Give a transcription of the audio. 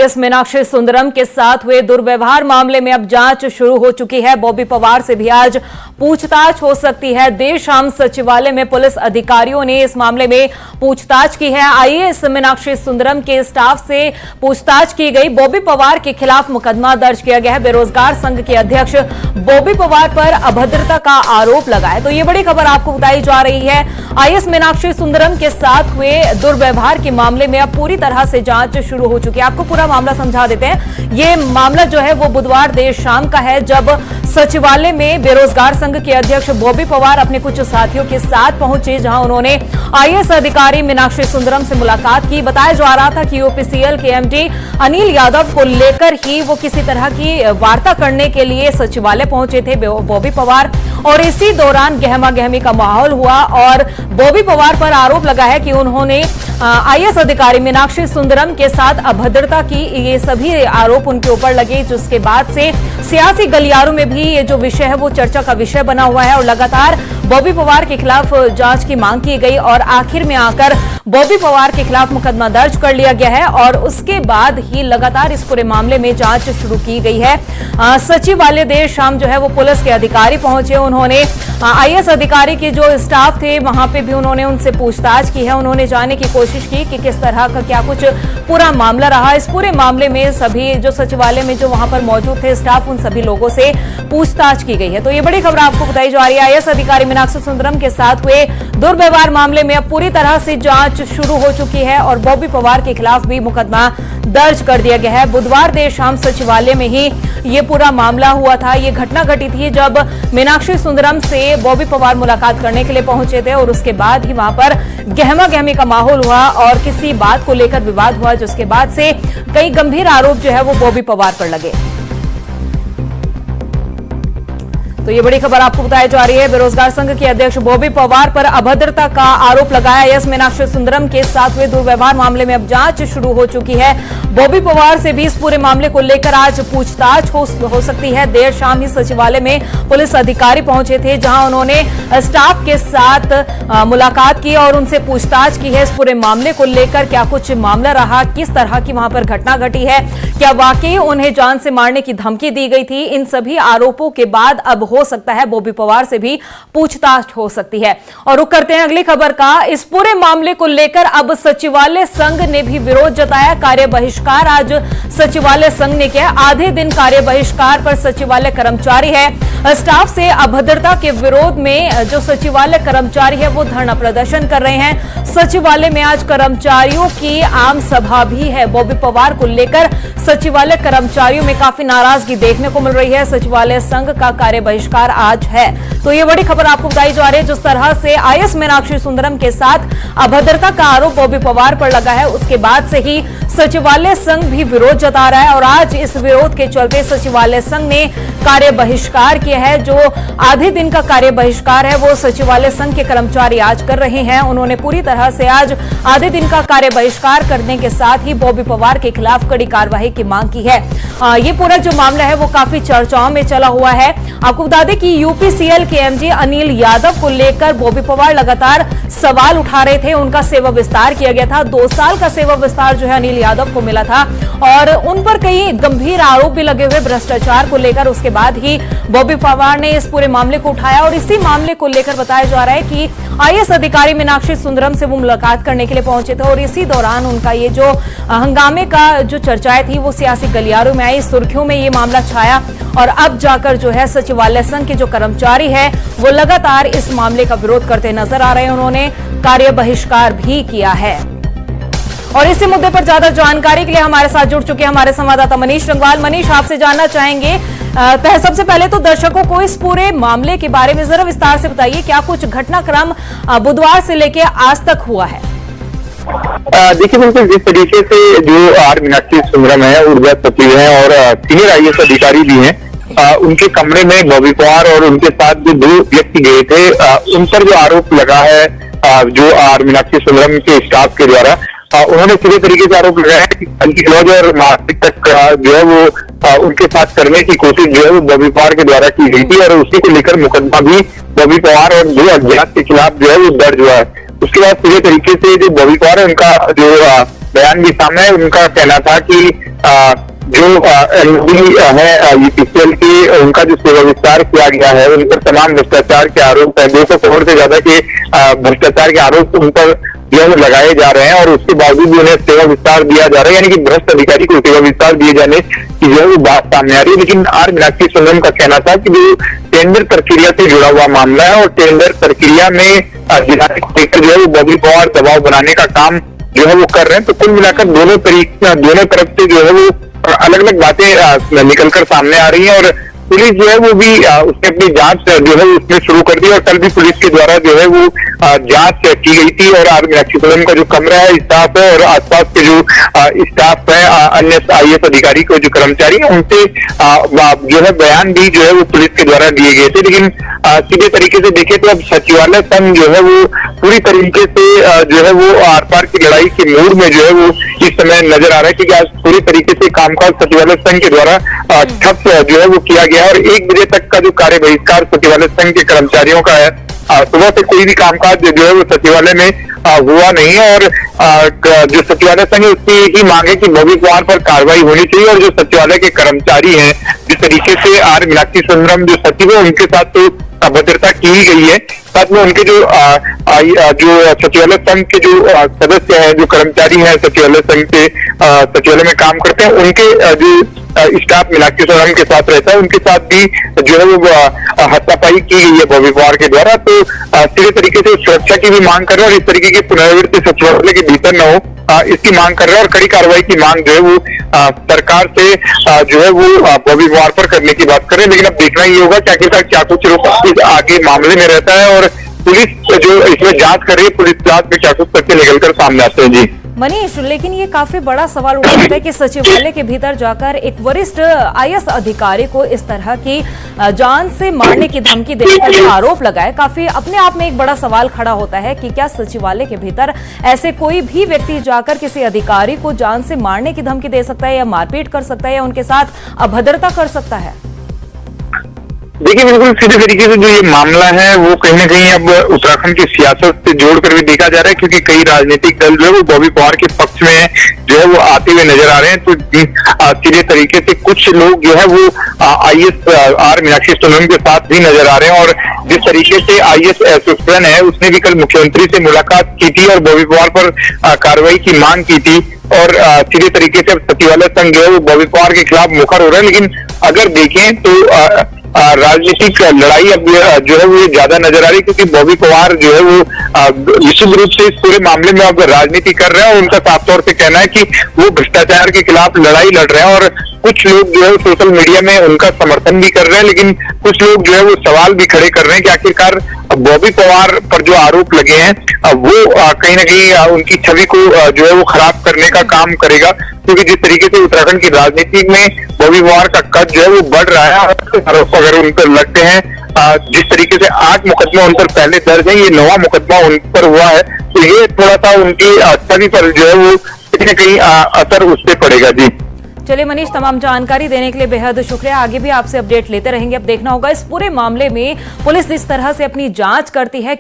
इस मीनाक्षी सुंदरम के साथ हुए दुर्व्यवहार मामले में अब जांच शुरू हो चुकी है। बॉबी पवार से भी आज पूछताछ हो सकती है। देर शाम सचिवालय में पुलिस अधिकारियों ने इस मामले में पूछताछ की है। आईएएस मीनाक्षी सुंदरम के स्टाफ से पूछताछ की गई। बॉबी पवार के खिलाफ मुकदमा दर्ज किया गया है। बेरोजगार संघ के अध्यक्ष बॉबी पवार पर अभद्रता का आरोप लगा है। तो ये बड़ी खबर आपको बताई जा रही है। आईएएस मीनाक्षी सुंदरम के साथ हुए दुर्व्यवहार के मामले में अब पूरी तरह से जांच शुरू हो चुकी है। आपको पूरा मामला समझा देते हैं। ये मामला जो है वो बुधवार देर शाम का है, जब सचिवालय में बेरोजगार संघ के अध्यक्ष बॉबी पवार अपने कुछ साथियों के साथ पहुंचे, जहां उन्होंने आईएएस अधिकारी मीनाक्षी सुंदरम से मुलाकात की। बताया जा रहा था कि यूपीसीएल के एमडी अनिल यादव को लेकर ही वो किसी तरह की वार्ता करने के लिए सचिवालय पहुंचे थे बॉबी पवार, और इसी दौरान गहमा गहमी का माहौल हुआ और बॉबी पवार पर आरोप लगा है कि उन्होंने आईएएस अधिकारी मीनाक्षी सुंदरम के साथ अभद्रता की। ये सभी आरोप उनके ऊपर लगे, जिसके बाद से सियासी गलियारों में भी ये जो विषय है वो चर्चा का विषय बना हुआ है और लगातार बॉबी पवार के खिलाफ जांच की मांग की गई और आखिर में आकर बॉबी पवार के खिलाफ मुकदमा दर्ज कर लिया गया है और उसके बाद ही लगातार इस पूरे मामले में जांच शुरू की गई है। सचिवालय देर शाम जो है वो पुलिस के अधिकारी पहुंचे। उन्होंने आईएएस अधिकारी के जो स्टाफ थे वहां पे भी उन्होंने उनसे पूछताछ की है। उन्होंने जानने की कोशिश की कि किस तरह का क्या कुछ पूरा मामला रहा। इस पूरे मामले में सभी जो सचिवालय में जो वहां पर मौजूद थे स्टाफ, उन सभी लोगों से पूछताछ की गई है। तो ये बड़ी खबर आपको बताई जा रही है। आईएएस अधिकारी मीनाक्षी सुंदरम के साथ हुए दुर्व्यवहार मामले में अब पूरी तरह से जांच शुरू हो चुकी है और बॉबी पवार के खिलाफ भी मुकदमा दर्ज कर दिया गया है। बुधवार देर शाम सचिवालय में ही ये पूरा मामला हुआ था। ये घटना घटी थी जब मीनाक्षी सुंदरम से बॉबी पवार मुलाकात करने के लिए पहुंचे थे और उसके बाद ही वहां पर गहमा गहमी का माहौल हुआ और किसी बात को लेकर विवाद हुआ, जिसके बाद से कई गंभीर आरोप जो है वो बॉबी पवार पर लगे। तो ये बड़ी खबर आपको बताई जा रही है। बेरोजगार संघ के अध्यक्ष बॉबी पवार पर अभद्रता का आरोप लगाया। आईएएस मीनाक्षी सुंदरम के साथ हुए दुर्व्यवहार मामले में अब जांच शुरू हो चुकी है। बॉबी पवार से भी इस पूरे मामले को लेकर आज पूछताछ हो सकती है। देर शाम ही सचिवालय में पुलिस अधिकारी पहुंचे थे, जहां उन्होंने स्टाफ के साथ मुलाकात की और उनसे पूछताछ की है। इस पूरे मामले को लेकर क्या कुछ मामला रहा, किस तरह की वहां पर घटना घटी है, क्या वाकई उन्हें जान से मारने की धमकी दी गई थी। इन सभी आरोपों के बाद अब हो सकता है बॉबी पवार से भी पूछताछ हो सकती है। और रुक करते हैं अगली खबर का। इस पूरे मामले को लेकर अब सचिवालय संघ ने भी विरोध जताया। कार्य बहिष्कार आज सचिवालय संघ ने किया। आधे दिन कार्य बहिष्कार पर सचिवालय कर्मचारी है। स्टाफ से अभद्रता के विरोध में जो सचिवालय कर्मचारी है वो धरना प्रदर्शन कर रहे हैं। सचिवालय में आज कर्मचारियों की आम सभा भी है। बॉबी पवार को लेकर सचिवालय कर्मचारियों में काफी नाराजगी देखने को मिल रही है। सचिवालय संघ का कार्य बहिष्कार आज है। तो ये बड़ी खबर आपको बताई जा रही है। जिस तरह से आईएएस मीनाक्षी सुंदरम के साथ अभद्रता का आरोप बॉबी पवार पर लगा है, उसके बाद से ही सचिवालय संघ भी विरोध जता रहा है और आज इस विरोध के चलते सचिवालय संघ ने कार्य बहिष्कार किया है। जो आधे दिन का कार्य बहिष्कार है वो सचिवालय संघ के कर्मचारी आज कर रहे हैं। उन्होंने पूरी तरह से आज आधे दिन का कार्य बहिष्कार करने के साथ ही बॉबी पवार के खिलाफ कड़ी कार्रवाई की मांग की है। ये पूरा जो मामला है वो काफी चर्चाओं में चला हुआ है। आपको बता दें कि यूपीसीएल के एमडी अनिल यादव को लेकर बॉबी पवार लगातार सवाल उठा रहे थे। उनका सेवा विस्तार किया गया था। 2 साल का सेवा विस्तार जो है अनिल यादव को मिला था और उन पर कई गंभीर आरोप भी लगे हुए भ्रष्टाचार को लेकर। उसके बाद ही बॉबी पवार ने इस पूरे मामले को उठाया और इसी मामले को लेकर बताया जा रहा है कि आईएएस अधिकारी मीनाक्षी सुंदरम से वो मुलाकात करने के लिए पहुंचे थे और इसी दौरान उनका ये जो हंगामे का जो चर्चाएं थी वो सियासी गलियारों में आई, सुर्खियों में ये मामला छाया और अब जाकर जो है सचिवालय संघ के जो कर्मचारी है वो लगातार इस मामले का विरोध करते नजर आ रहे हैं। उन्होंने कार्य बहिष्कार भी किया है। और इसी मुद्दे पर ज्यादा जानकारी के लिए हमारे साथ जुड़ चुके हैं हमारे संवाददाता मनीष रंगवाल। मनीष, आपसे जानना चाहेंगे सबसे पहले तो दर्शकों को इस पूरे मामले के बारे में जरा विस्तार से बताइए, क्या कुछ घटनाक्रम बुधवार से लेकर आज तक हुआ है? देखिए, बिल्कुल जिस तरीके से जो आर मीनाक्षी सुंदरम है, ऊर्जा सचिव है और सीनियर आईएएस अधिकारी भी हैं, उनके कमरे में बॉबी पवार और उनके साथ जो 2 व्यक्ति गए थे, उन पर जो आरोप लगा है जो आर मीनाक्षी सुंदरम के स्टाफ के द्वारा, उन्होंने सीधे तरीके से आरोप लगाया है कि गंदगी और मारपीट तक जो है वो उनके साथ करने की कोशिश जो है वो बॉबी पवार के द्वारा की गई थी और उसी को लेकर मुकदमा भी बॉबी पवार और 2 अज्ञात के खिलाफ जो है वो दर्ज हुआ है। उसके बाद सीधे तरीके से जो बॉबी पवार है उनका जो बयान भी सामने है। उनका कहना था कि जो एलओडी है यूपीसीएल की, उनका जो सेवा विस्तार किया गया है, उन पर तमाम भ्रष्टाचार के आरोप है, 200 करोड़ से ज्यादा के भ्रष्टाचार के आरोप उन पर जो है लगाए जा रहे हैं और उसके बावजूद भी उन्हें सेवा विस्तार दिया जा रहा है, यानी कि भ्रष्ट अधिकारी को सेवा विस्तार दिए जाने की जो है वो बात सामने आ रही है। लेकिन आर मीनाक्षी सुंदरम का कहना था कि जो टेंडर प्रक्रिया से जुड़ा हुआ मामला है और टेंडर प्रक्रिया में जिलाधिकारी को लेकर जो है वो बॉबी पवार दबाव बनाने का काम जो है वो कर रहे हैं। तो कुल मिलाकर दोनों तरफ से जो है वो अलग अलग बातें निकलकर सामने आ रही हैं और पुलिस जो है वो भी उसने अपनी जांच जो है उसमें शुरू कर दी और कल भी पुलिस के द्वारा जो है वो जांच की गई थी और आर मीनाक्षी सुंदरम का जो कमरा है, स्टाफ है और आसपास के जो स्टाफ है, अन्य आईएएस अधिकारी को जो कर्मचारी है, उनसे जो है बयान भी जो है वो पुलिस के द्वारा दिए गए थे। लेकिन सीधे तरीके से देखें तो अब सचिवालय संघ जो है वो पूरी तरीके से जो है वो आर पार की लड़ाई के मूड में जो है वो इस समय नजर आ रहा है, क्योंकि आज पूरी तरीके से कामकाज सचिवालय संघ के द्वारा ठप जो है वो किया गया और 1 बजे तक का जो कार्य बहिष्कार सचिवालय संघ के कर्मचारियों का है। सुबह से कोई भी कामकाज जो है वो सचिवालय में हुआ नहीं है और जो सचिवालय संघ है उसकी ही मांग है कि बॉबी पवार पर कार्रवाई होनी चाहिए और जो सचिवालय के कर्मचारी हैं, जिस तरीके से आर मीनाक्षी सुंदरम जो सचिव है उनके साथ तो अभद्रता की ही गई है, साथ में उनके जो सचिवालय संघ के जो सदस्य हैं, जो कर्मचारी हैं सचिवालय संघ के सचिवालय में काम करते हैं, उनके जो स्टाफ मीनाक्षी सुंदरम के साथ रहता है, उनके साथ भी जो है वो हाथापाई की गई है बॉबी पवार के द्वारा। तो सीधे तरीके से सुरक्षा की भी मांग कर रहे हैं और इस तरीके की पुनरावृत्ति सचिवालय के भीतर न हो, इसकी मांग कर रहे हैं और कड़ी कार्रवाई की मांग जो है वो सरकार से जो है वो बॉबी पवार पर करने की बात कर रहे हैं। लेकिन अब देखना ये होगा कि आखिरकार क्या कुछ रुख आगे मामले में रहता है और पुलिस जो इसमें जांच कर रही है, पुलिस जांच में क्या कुछ सत्य निकलकर सामने आते हैं। जी मनीष, लेकिन ये काफी बड़ा सवाल उठता है कि सचिवालय के भीतर जाकर एक वरिष्ठ आईएएस अधिकारी को इस तरह की जान से मारने की धमकी देने का जो आरोप लगा है, काफी अपने आप में एक बड़ा सवाल खड़ा होता है कि क्या सचिवालय के भीतर ऐसे कोई भी व्यक्ति जाकर किसी अधिकारी को जान से मारने की धमकी दे सकता है या मारपीट कर सकता है या उनके साथ अभद्रता कर सकता है? देखिए, बिल्कुल सीधे तरीके से जो ये मामला है वो कहीं ना कहीं अब उत्तराखंड की सियासत से जोड़कर भी देखा जा रहा है, क्योंकि कई राजनीतिक दल जो है वो बॉबी पवार के पक्ष में जो है वो आते हुए नजर आ रहे हैं। तो सीधे तरीके से कुछ लोग जो है वो आईएएस आर मीनाक्षी सुंदरम के साथ भी नजर आ रहे हैं और जिस तरीके से आईएएस एसोसिएशन है उसने भी कल मुख्यमंत्री से मुलाकात की थी और बॉबी पवार पर कार्रवाई की मांग की थी और सीधे तरीके से सचिवालय संघ जो है वो बॉबी पवार के खिलाफ मुखर हो रहा है। लेकिन अगर देखें तो राजनीतिक लड़ाई अब जो है वो ज्यादा नजर आ रही है, क्योंकि बॉबी पवार जो है वो निश्चित रूप से इस पूरे मामले में अब राजनीति कर रहे हैं और उनका साफ तौर से कहना है कि वो भ्रष्टाचार के खिलाफ लड़ाई लड़ रहे हैं और कुछ लोग जो है सोशल मीडिया में उनका समर्थन भी कर रहे हैं, लेकिन कुछ लोग जो है वो सवाल भी खड़े कर रहे हैं कि आखिरकार बॉबी पवार पर जो आरोप लगे हैं वो कहीं ना कहीं उनकी छवि को जो है वो खराब करने का काम करेगा, क्योंकि जिस तरीके से उत्तराखंड की राजनीति में बॉबी पवार का कद जो है वो बढ़ रहा है। आरोप अगर उन पर लगते हैं, जिस तरीके से 8 मुकदमा उन पर पहले दर्ज है, ये 9वां मुकदमा उन पर हुआ है, तो ये थोड़ा सा उनकी छवि पर जो है वो कहीं ना कहीं असर उस पर पड़ेगा। जी चलिए मनीष, तमाम जानकारी देने के लिए बेहद शुक्रिया। आगे भी आपसे अपडेट लेते रहेंगे। अब देखना होगा इस पूरे मामले में पुलिस जिस तरह से अपनी जांच करती है।